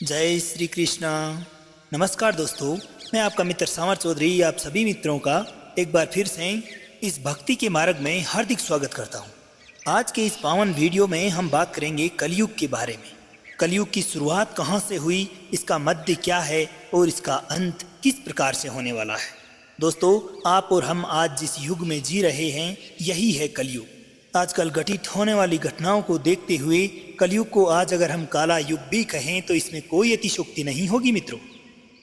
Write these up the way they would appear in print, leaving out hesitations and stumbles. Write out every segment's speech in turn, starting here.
जय श्री कृष्णा। नमस्कार दोस्तों, मैं आपका मित्र सावर चौधरी आप सभी मित्रों का एक बार फिर से इस भक्ति के मार्ग में हार्दिक स्वागत करता हूं। आज के इस पावन वीडियो में हम बात करेंगे कलयुग के बारे में। कलयुग की शुरुआत कहां से हुई, इसका मध्य क्या है और इसका अंत किस प्रकार से होने वाला है। दोस्तों, आप और हम आज जिस युग में जी रहे हैं यही है कलयुग। आजकल घटित होने वाली घटनाओं को देखते हुए कलयुग को आज अगर हम काला युग भी कहें तो इसमें कोई अतिशयोक्ति नहीं होगी मित्रों।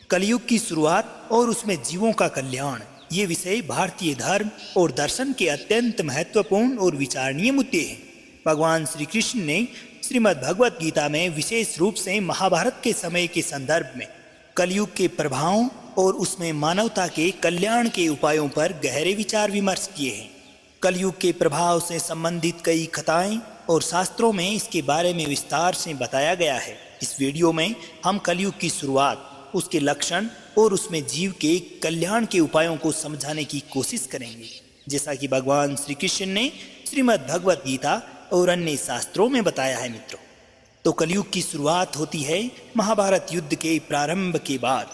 कलयुग की शुरुआत और उसमें जीवों का कल्याण, ये विषय भारतीय धर्म और दर्शन के अत्यंत महत्वपूर्ण और विचारणीय मुद्दे हैं। भगवान श्री कृष्ण ने श्रीमद् भगवत गीता में विशेष रूप से महाभारत के समय के संदर्भ में कलयुग के प्रभावों और उसमें मानवता के कल्याण के उपायों पर गहरे विचार विमर्श किए हैं। कलयुग के प्रभाव से संबंधित कई कथाएं और शास्त्रों में इसके बारे में विस्तार से बताया गया है। इस वीडियो में हम कलयुग की शुरुआत, उसके लक्षण और उसमें जीव के कल्याण के उपायों को समझाने की कोशिश करेंगे, जैसा कि भगवान श्री कृष्ण ने श्रीमद् भगवत गीता और अन्य शास्त्रों में बताया है मित्रों। तो कलयुग की शुरुआत होती है महाभारत युद्ध के प्रारंभ के बाद।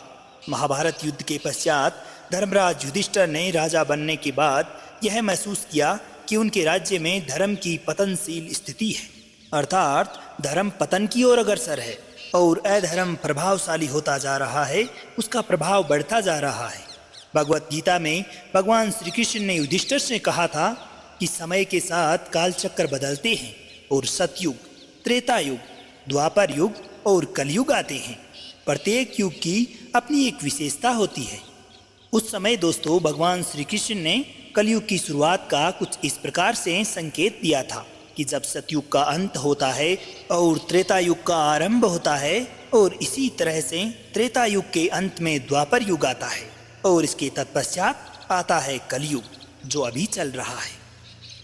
महाभारत युद्ध के पश्चात धर्मराज युधिष्ठिर ने राजा बनने के बाद यह महसूस किया कि उनके राज्य में धर्म की पतनशील स्थिति है, अर्थात धर्म पतन की ओर अग्रसर है और अधर्म प्रभावशाली होता जा रहा है, उसका प्रभाव बढ़ता जा रहा है। भगवत गीता में भगवान श्री कृष्ण ने युधिष्ठिर से कहा था कि समय के साथ कालचक्र बदलते हैं और सतयुग, त्रेता युग, द्वापर युग और कलयुग आते हैं। प्रत्येक युग की अपनी एक विशेषता होती है। उस समय दोस्तों भगवान श्री कृष्ण ने कलयुग की शुरुआत का कुछ इस प्रकार से संकेत दिया था कि जब सतयुग का अंत होता है और त्रेता युग का आरंभ होता है और इसी तरह से त्रेता युग के अंत में द्वापर युग आता है और इसके तत्पश्चात आता है कलयुग जो अभी चल रहा है।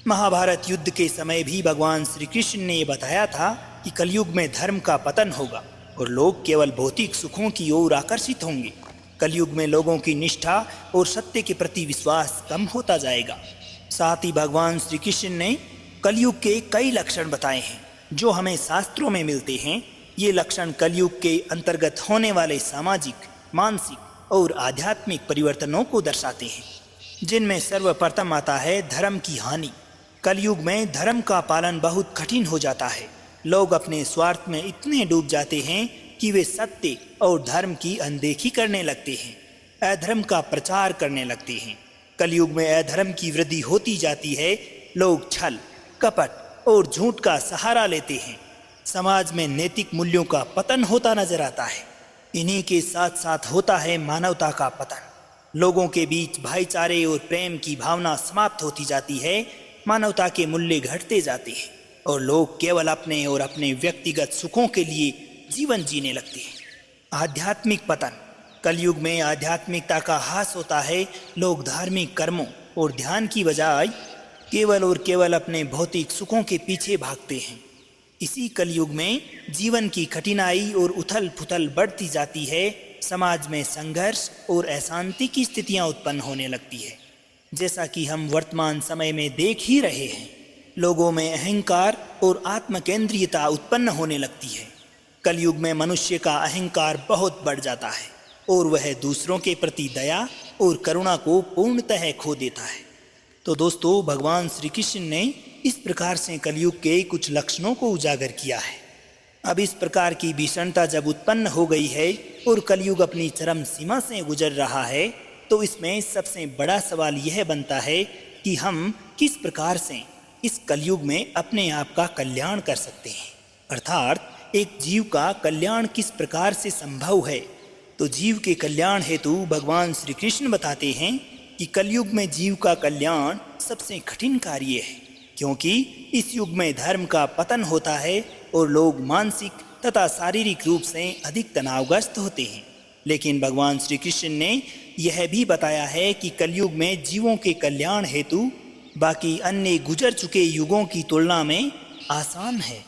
महाभारत युद्ध के समय भी भगवान श्री कृष्ण ने बताया था कि कलयुग में धर्म का पतन होगा और लोग केवल भौतिक सुखों की ओर आकर्षित होंगे। कलयुग में लोगों की निष्ठा और सत्य के प्रति विश्वास कम होता जाएगा। साथ ही भगवान श्री कृष्ण ने कलयुग के कई लक्षण बताए हैं जो हमें शास्त्रों में मिलते हैं। ये लक्षण कलयुग के अंतर्गत होने वाले सामाजिक, मानसिक और आध्यात्मिक परिवर्तनों को दर्शाते हैं, जिनमें सर्वप्रथम आता है धर्म की हानि। कलयुग में धर्म का पालन बहुत कठिन हो जाता है। लोग अपने स्वार्थ में इतने डूब जाते हैं कि वे सत्य और धर्म की अनदेखी करने लगते हैं, अधर्म का प्रचार करने लगते हैं। कलयुग में अधर्म की वृद्धि होती जाती है। लोग छल, कपट और झूठ का सहारा लेते हैं। समाज में नैतिक मूल्यों का पतन होता नजर आता है। इन्हीं के साथ साथ होता है मानवता का पतन। लोगों के बीच भाईचारे और प्रेम की भावना समाप्त होती जाती है। मानवता के मूल्य घटते जाते हैं और लोग केवल अपने और अपने व्यक्तिगत सुखों के लिए जीवन जीने लगते हैं। आध्यात्मिक पतन, कलयुग में आध्यात्मिकता का ह्रास होता है। लोग धार्मिक कर्मों और ध्यान की बजाय केवल और केवल अपने भौतिक सुखों के पीछे भागते हैं। इसी कलयुग में जीवन की कठिनाई और उथल पुथल बढ़ती जाती है। समाज में संघर्ष और अशांति की स्थितियां उत्पन्न होने लगती है, जैसा कि हम वर्तमान समय में देख ही रहे हैं। लोगों में अहंकार और आत्मकेंद्रियता उत्पन्न होने लगती है। कलयुग में मनुष्य का अहंकार बहुत बढ़ जाता है और वह दूसरों के प्रति दया और करुणा को पूर्णतः खो देता है। तो दोस्तों, भगवान श्री कृष्ण ने इस प्रकार से कलयुग के कुछ लक्षणों को उजागर किया है। अब इस प्रकार की भीषणता जब उत्पन्न हो गई है और कलयुग अपनी चरम सीमा से गुजर रहा है, तो इसमें सबसे बड़ा सवाल यह बनता है कि हम किस प्रकार से इस कलयुग में अपने आप का कल्याण कर सकते हैं, अर्थात एक जीव का कल्याण किस प्रकार से संभव है। तो जीव के कल्याण हेतु भगवान श्री कृष्ण बताते हैं कि कलयुग में जीव का कल्याण सबसे कठिन कार्य है, क्योंकि इस युग में धर्म का पतन होता है और लोग मानसिक तथा शारीरिक रूप से अधिक तनावग्रस्त होते हैं। लेकिन भगवान श्री कृष्ण ने यह भी बताया है कि कलयुग में जीवों के कल्याण हेतु बाकी अन्य गुजर चुके युगों की तुलना में आसान है।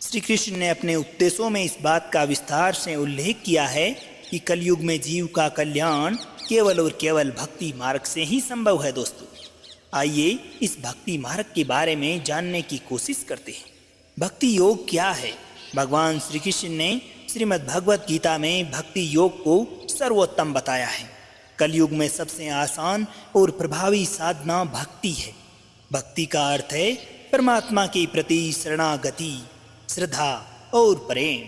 श्री कृष्ण ने अपने उपदेशों में इस बात का विस्तार से उल्लेख किया है कि कलयुग में जीव का कल्याण केवल और केवल भक्ति मार्ग से ही संभव है। दोस्तों, आइए इस भक्ति मार्ग के बारे में जानने की कोशिश करते हैं। भक्ति योग क्या है? भगवान श्री कृष्ण ने श्रीमद् भगवत गीता में भक्ति योग को सर्वोत्तम बताया है। कलयुग में सबसे आसान और प्रभावी साधना भक्ति है। भक्ति का अर्थ है परमात्मा के प्रति शरणागति, श्रद्धा और प्रेम।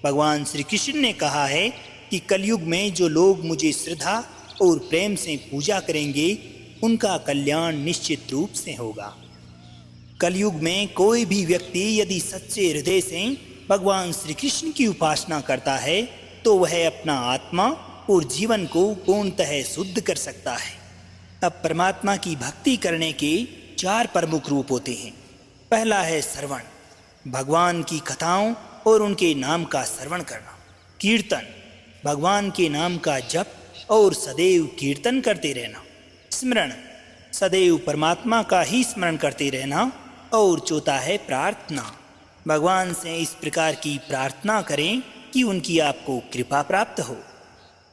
भगवान श्री कृष्ण ने कहा है कि कलयुग में जो लोग मुझे श्रद्धा और प्रेम से पूजा करेंगे उनका कल्याण निश्चित रूप से होगा। कलयुग में कोई भी व्यक्ति यदि सच्चे हृदय से भगवान श्री कृष्ण की उपासना करता है तो वह अपना आत्मा और जीवन को पूर्णतः शुद्ध कर सकता है। अब परमात्मा की भक्ति करने के 4 प्रमुख रूप होते हैं। पहला है श्रवण, भगवान की कथाओं और उनके नाम का श्रवण करना। कीर्तन, भगवान के नाम का जप और सदैव कीर्तन करते रहना। स्मरण, सदैव परमात्मा का ही स्मरण करते रहना। और चौथा है प्रार्थना, भगवान से इस प्रकार की प्रार्थना करें कि उनकी आपको कृपा प्राप्त हो।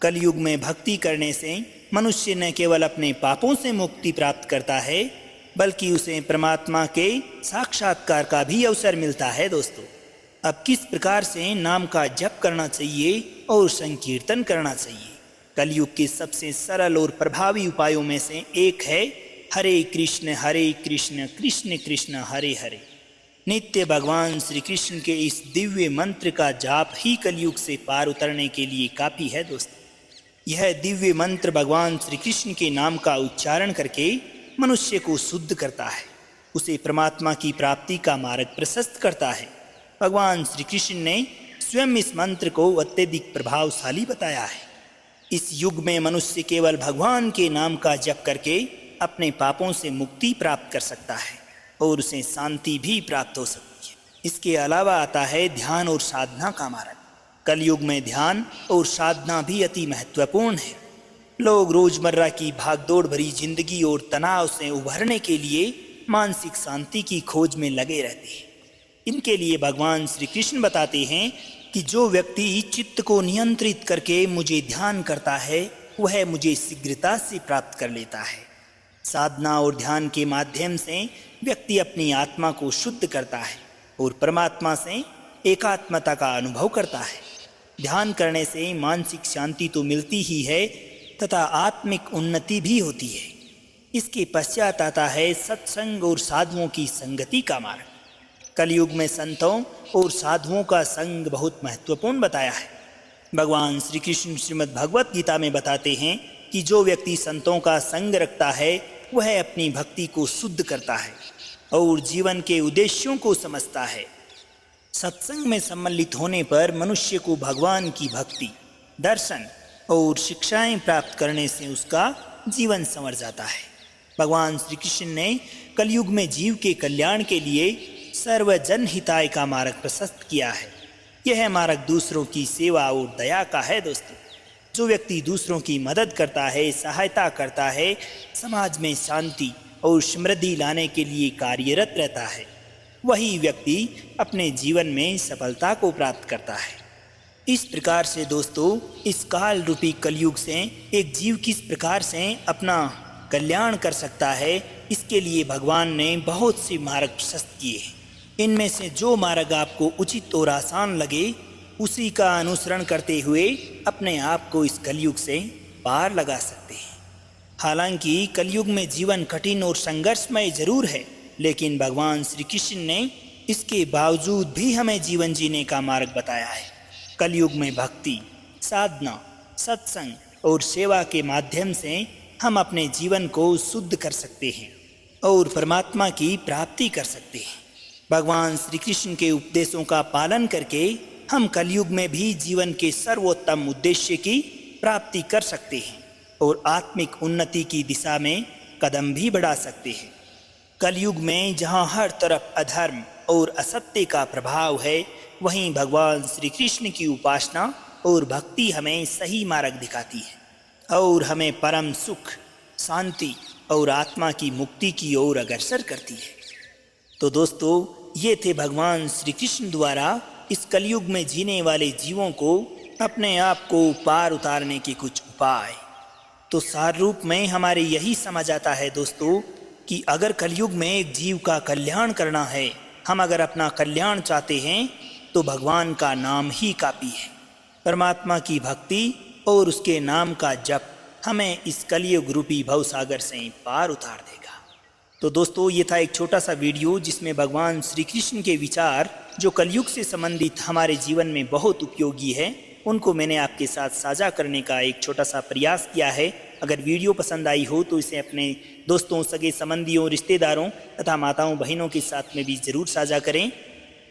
कलयुग में भक्ति करने से मनुष्य न केवल अपने पापों से मुक्ति प्राप्त करता है बल्कि उसे परमात्मा के साक्षात्कार का भी अवसर मिलता है। दोस्तों, अब किस प्रकार से नाम का जप करना चाहिए और संकीर्तन करना चाहिए? कलयुग के सबसे सरल और प्रभावी उपायों में से एक है हरे कृष्ण कृष्ण कृष्ण हरे हरे। नित्य भगवान श्री कृष्ण के इस दिव्य मंत्र का जाप ही कलयुग से पार उतरने के लिए काफ़ी है। दोस्तों, यह दिव्य मंत्र भगवान श्री कृष्ण के नाम का उच्चारण करके मनुष्य को शुद्ध करता है, उसे परमात्मा की प्राप्ति का मार्ग प्रशस्त करता है। भगवान श्री कृष्ण ने स्वयं इस मंत्र को अत्यधिक प्रभावशाली बताया है। इस युग में मनुष्य केवल भगवान के नाम का जप करके अपने पापों से मुक्ति प्राप्त कर सकता है और उसे शांति भी प्राप्त हो सकती है। इसके अलावा आता है ध्यान और साधना का मार्ग। कलयुग में ध्यान और साधना भी अति महत्वपूर्ण है। लोग रोजमर्रा की भागदौड़ भरी जिंदगी और तनाव से उभरने के लिए मानसिक शांति की खोज में लगे रहते हैं। इनके लिए भगवान श्री कृष्ण बताते हैं कि जो व्यक्ति चित्त को नियंत्रित करके मुझे ध्यान करता है वह मुझे शीघ्रता से प्राप्त कर लेता है। साधना और ध्यान के माध्यम से व्यक्ति अपनी आत्मा को शुद्ध करता है और परमात्मा से एकात्मता का अनुभव करता है। ध्यान करने से मानसिक शांति तो मिलती ही है तथा आत्मिक उन्नति भी होती है। इसके पश्चात आता है सत्संग और साधुओं की संगति का मार्ग। कलयुग में संतों और साधुओं का संग बहुत महत्वपूर्ण बताया है। भगवान श्री कृष्ण श्रीमद् भगवत गीता में बताते हैं कि जो व्यक्ति संतों का संग रखता है वह अपनी भक्ति को शुद्ध करता है और जीवन के उद्देश्यों को समझता है। सत्संग में सम्मिलित होने पर मनुष्य को भगवान की भक्ति, दर्शन और शिक्षाएं प्राप्त करने से उसका जीवन संवर जाता है। भगवान श्री कृष्ण ने कलयुग में जीव के कल्याण के लिए सर्वजन हिताय का मार्ग प्रशस्त किया है। यह मार्ग दूसरों की सेवा और दया का है। दोस्तों, जो व्यक्ति दूसरों की मदद करता है, सहायता करता है, समाज में शांति और समृद्धि लाने के लिए कार्यरत रहता है, वही व्यक्ति अपने जीवन में सफलता को प्राप्त करता है। इस प्रकार से दोस्तों, इस काल रूपी कलयुग से एक जीव किस प्रकार से अपना कल्याण कर सकता है, इसके लिए भगवान ने बहुत से मार्ग प्रशस्त किए हैं। इनमें से जो मार्ग आपको उचित और आसान लगे उसी का अनुसरण करते हुए अपने आप को इस कलयुग से पार लगा सकते हैं। हालांकि कलयुग में जीवन कठिन और संघर्षमय जरूर है, लेकिन भगवान श्री कृष्ण ने इसके बावजूद भी हमें जीवन जीने का मार्ग बताया है। कलयुग में भक्ति, साधना, सत्संग और सेवा के माध्यम से हम अपने जीवन को शुद्ध कर सकते हैं और परमात्मा की प्राप्ति कर सकते हैं। भगवान श्री कृष्ण के उपदेशों का पालन करके हम कलयुग में भी जीवन के सर्वोत्तम उद्देश्य की प्राप्ति कर सकते हैं और आत्मिक उन्नति की दिशा में कदम भी बढ़ा सकते हैं। कलयुग में जहाँ हर तरफ अधर्म और असत्य का प्रभाव है, वहीं भगवान श्री कृष्ण की उपासना और भक्ति हमें सही मार्ग दिखाती है और हमें परम सुख, शांति और आत्मा की मुक्ति की ओर अग्रसर करती है। तो दोस्तों, ये थे भगवान श्री कृष्ण द्वारा इस कलयुग में जीने वाले जीवों को अपने आप को पार उतारने के कुछ उपाय। तो सार रूप में हमारे यही समझ आता है दोस्तों कि अगर कलयुग में एक जीव का कल्याण करना है, हम अगर अपना कल्याण चाहते हैं तो भगवान का नाम ही काफ़ी है। परमात्मा की भक्ति और उसके नाम का जप हमें इस कलयुग रूपी भवसागर से पार उतार देगा। तो दोस्तों, ये था एक छोटा सा वीडियो जिसमें भगवान श्री कृष्ण के विचार जो कलयुग से संबंधित हमारे जीवन में बहुत उपयोगी है, उनको मैंने आपके साथ साझा करने का एक छोटा सा प्रयास किया है। अगर वीडियो पसंद आई हो तो इसे अपने दोस्तों, सगे संबंधियों, रिश्तेदारों तथा माताओं बहनों के साथ में भी ज़रूर साझा करें,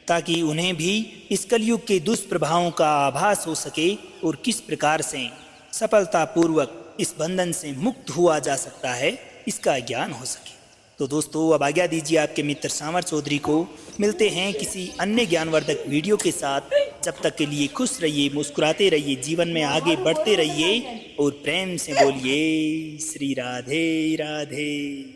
ताकि उन्हें भी इस कलयुग के दुष्प्रभावों का आभास हो सके और किस प्रकार से सफलतापूर्वक इस बंधन से मुक्त हुआ जा सकता है, इसका ज्ञान हो सके। तो दोस्तों, अब आज्ञा दीजिए आपके मित्र सामर चौधरी को। मिलते हैं किसी अन्य ज्ञानवर्धक वीडियो के साथ। जब तक के लिए खुश रहिए, मुस्कुराते रहिए, जीवन में आगे बढ़ते रहिए और प्रेम से बोलिए श्री राधे राधे।